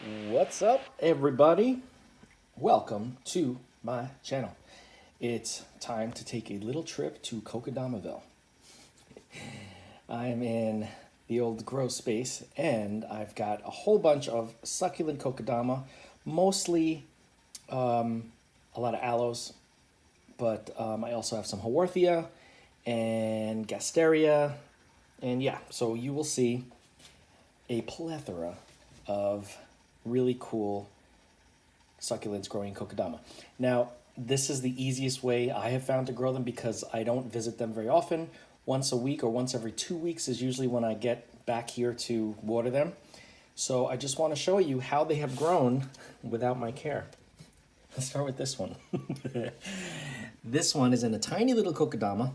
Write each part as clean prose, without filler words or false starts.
What's up, everybody? Welcome to my channel. It's time to take a little trip to Kokedamaville. I'm in the old grow space and I've got a whole bunch of succulent Kokedama, mostly a lot of aloes, but I also have some Haworthia and Gasteria, and yeah, so you will see a plethora of really cool succulents growing Kokedama. Now, this is the easiest way I have found to grow them because I don't visit them very often. Once a week or once every 2 weeks is usually when I get back here to water them. So I just want to show you how they have grown without my care. Let's start with this one. This one is in a tiny little Kokedama.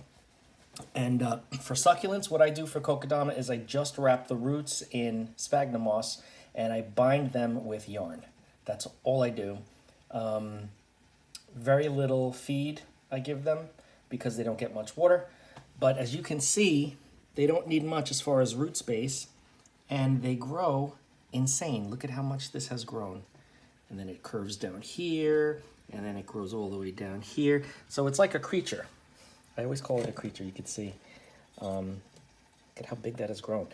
And for succulents, what I do for Kokedama is I just wrap the roots in sphagnum moss and I bind them with yarn. That's all I do. Very little feed I give them because they don't get much water. But as you can see, they don't need much as far as root space, and they grow insane. Look at how much this has grown. And then it curves down here, and then it grows all the way down here. So it's like a creature. I always call it a creature, you can see. Look at how big that has grown.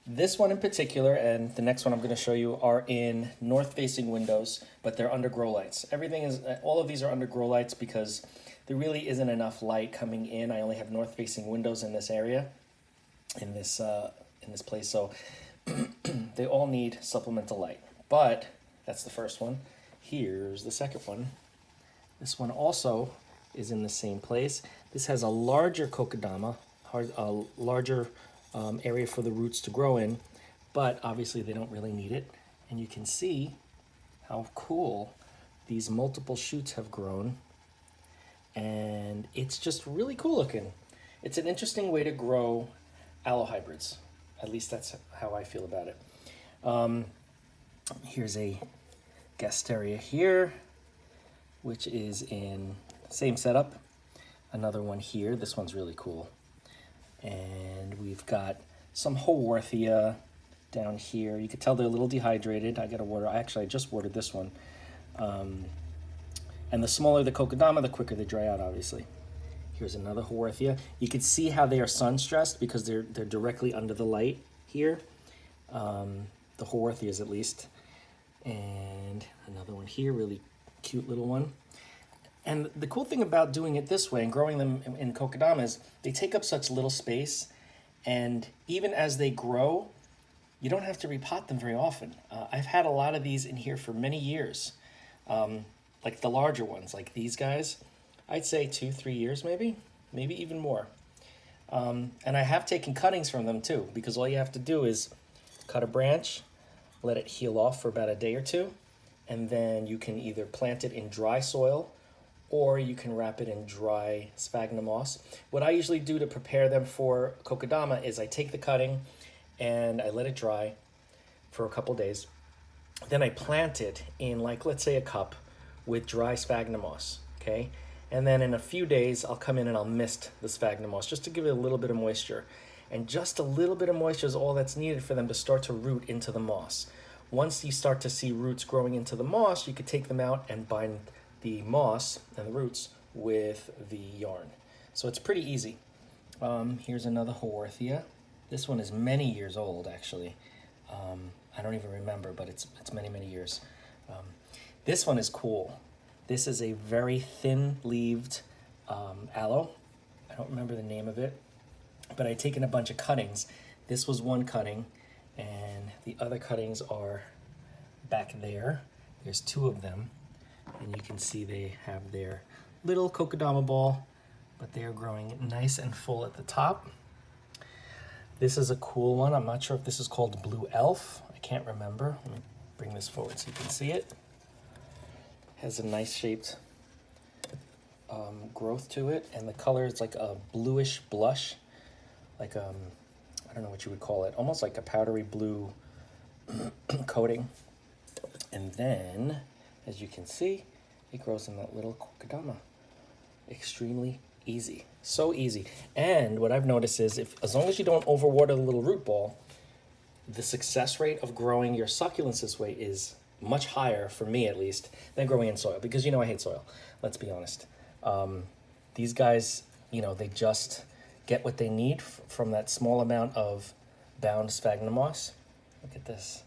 This one in particular, and the next one I'm going to show you, are in north-facing windows, but they're under grow lights. All of these are under grow lights because there really isn't enough light coming in. I only have north-facing windows in this area, in this place, so they all need supplemental light. But that's the first one. Here's the second one. This one also is in the same place. This has a larger Kokedama, a larger area for the roots to grow in, but obviously they don't really need it. And you can see how cool these multiple shoots have grown, and it's just really cool looking. It's an interesting way to grow aloe hybrids. At least that's how I feel about it. Here's a Gasteria here, which is in same setup. Another one here. This one's really cool. And we've got some Haworthia down here. You can tell they're a little dehydrated. I gotta water. I just watered this one. And the smaller the Kokedama, the quicker they dry out, obviously. Here's another Haworthia. You can see how they are sun stressed because they're directly under the light here. The Haworthias at least. And another one here, really cute little one. And the cool thing about doing it this way and growing them in Kokedama is they take up such little space, and even as they grow, you don't have to repot them very often. I've had a lot of these in here for many years, like the larger ones, like these guys. I'd say 2-3 years maybe even more. And I have taken cuttings from them too, because all you have to do is cut a branch, let it heal off for about a day or two, and then you can either plant it in dry soil or you can wrap it in dry sphagnum moss. What I usually do to prepare them for Kokedama is I take the cutting and I let it dry for a couple days. Then I plant it in, like, let's say a cup with dry sphagnum moss, okay? And then in a few days, I'll come in and I'll mist the sphagnum moss just to give it a little bit of moisture. And just a little bit of moisture is all that's needed for them to start to root into the moss. Once you start to see roots growing into the moss, you could take them out and bind the moss and the roots with the yarn. So it's pretty easy. Here's another Haworthia. This one is many years old, actually. I don't even remember, but it's many years. This one is cool. This is a very thin-leaved aloe. I don't remember the name of it, but I'd taken a bunch of cuttings. This was one cutting, and the other cuttings are back there. There's 2 of them. And you can see they have their little Kokedama ball, but they are growing nice and full at the top. This is a cool one. I'm not sure if this is called Blue Elf. I can't remember. Let me bring this forward so you can see it. Has a nice shaped growth to it, and the color is like a bluish blush, like I don't know what you would call it, almost like a powdery blue coating. And then, as you can see, it grows in that little Kokedama. Extremely easy, so easy. And what I've noticed is, as long as you don't overwater the little root ball, the success rate of growing your succulents this way is much higher, for me at least, than growing in soil, because you know I hate soil, let's be honest. These guys, you know, they just get what they need from that small amount of bound sphagnum moss. Look at this.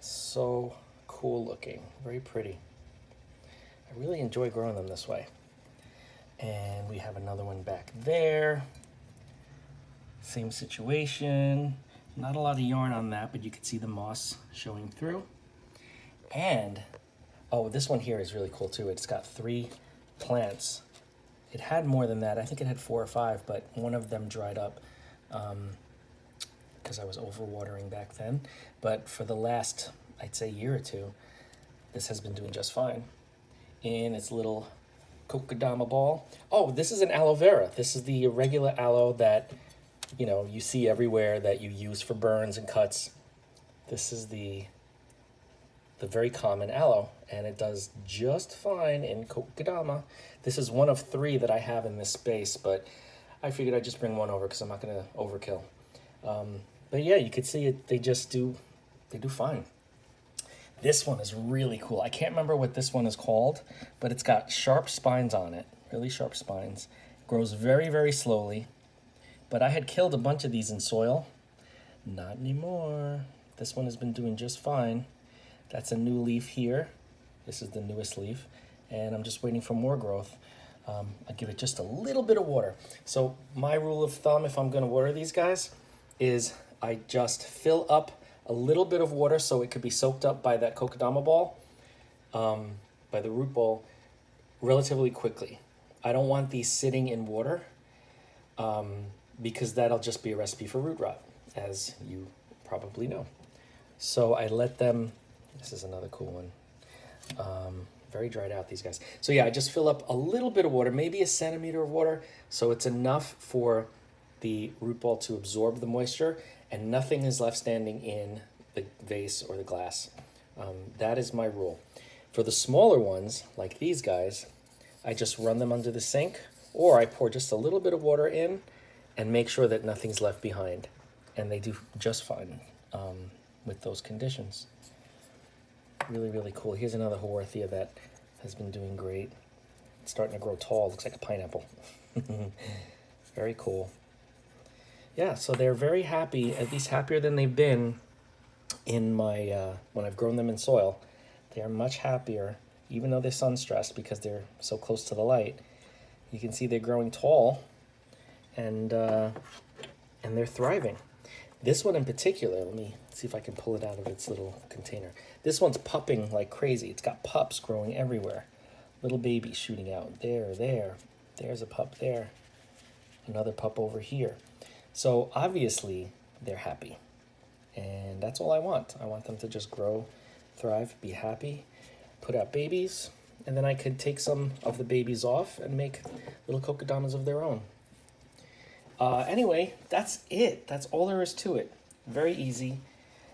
So cool looking, very pretty. I really enjoy growing them this way. And we have another one back there. Same situation. Not a lot of yarn on that, but you can see the moss showing through. And, oh, this one here is really cool too. It's got 3 plants. It had more than that. I think it had 4 or 5, but one of them dried up because I was overwatering back then. But for the last, I'd say, year or two, this has been doing just fine in its little Kokedama ball. Oh, this is an aloe vera. This is the regular aloe that, you know, you see everywhere that you use for burns and cuts. This is the very common aloe, and it does just fine in Kokedama. This is one of 3 that I have in this space, but I figured I'd just bring one over because I'm not going to overkill. But yeah, you could see it. They do fine. This one is really cool. I can't remember what this one is called, but it's got sharp spines on it, really sharp spines. Grows very, very slowly, but I had killed a bunch of these in soil. Not anymore. This one has been doing just fine. That's a new leaf here. This is the newest leaf, and I'm just waiting for more growth. I give it just a little bit of water. So my rule of thumb, if I'm gonna water these guys, is I just fill up a little bit of water so it could be soaked up by that Kokedama ball, by the root ball, relatively quickly. I don't want these sitting in water because that'll just be a recipe for root rot, as you probably know. So I let them, this is another cool one. Very dried out, these guys. So yeah, I just fill up a little bit of water, maybe a centimeter of water, so it's enough for the root ball to absorb the moisture and nothing is left standing in the vase or the glass. That is my rule. For the smaller ones, like these guys, I just run them under the sink, or I pour just a little bit of water in and make sure that nothing's left behind. And they do just fine with those conditions. Really, really cool. Here's another Haworthia that has been doing great. It's starting to grow tall. Looks like a pineapple. Very cool. Yeah, so they're very happy, at least happier than they've been in my when I've grown them in soil. They are much happier, even though they're sun stressed because they're so close to the light. You can see they're growing tall, and they're thriving. This one in particular, let me see if I can pull it out of its little container. This one's pupping like crazy. It's got pups growing everywhere. Little babies shooting out. There's a pup there. Another pup over here. So obviously they're happy. And that's all I want. I want them to just grow, thrive, be happy, put out babies, and then I could take some of the babies off and make little Kokedamas of their own. Anyway, that's it. That's all there is to it. Very easy.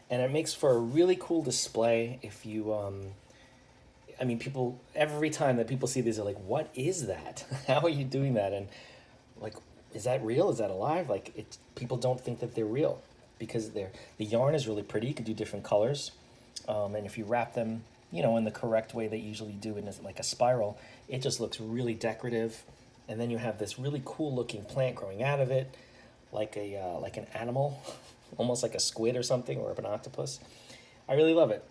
And it makes for a really cool display if you, I mean, people, every time that people see these, they're like, what is that? How are you doing that? And like, is that real? Is that alive? Like, people don't think that they're real because the yarn is really pretty. You can do different colors. And if you wrap them, you know, in the correct way that you usually do in like a spiral, it just looks really decorative. And then you have this really cool looking plant growing out of it, like an animal, almost like a squid or something, or an octopus. I really love it.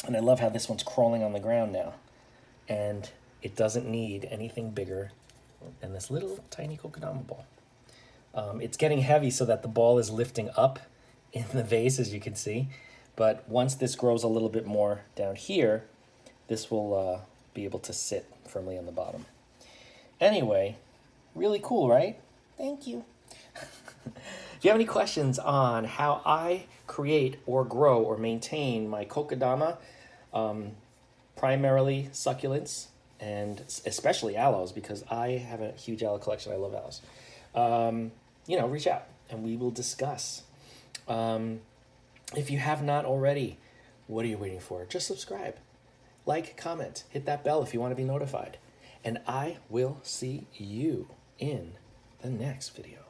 And I love how this one's crawling on the ground now. And it doesn't need anything bigger than this little tiny Kokedama ball. It's getting heavy so that the ball is lifting up in the vase, as you can see. But once this grows a little bit more down here, this will be able to sit firmly on the bottom. Anyway, really cool, right? Thank you. If you have any questions on how I create or grow or maintain my Kokedama, primarily succulents, and especially aloes, because I have a huge aloe collection. I love aloes. You know, reach out and we will discuss. If you have not already, what are you waiting for? Just subscribe, like, comment, hit that bell if you want to be notified. And I will see you in the next video.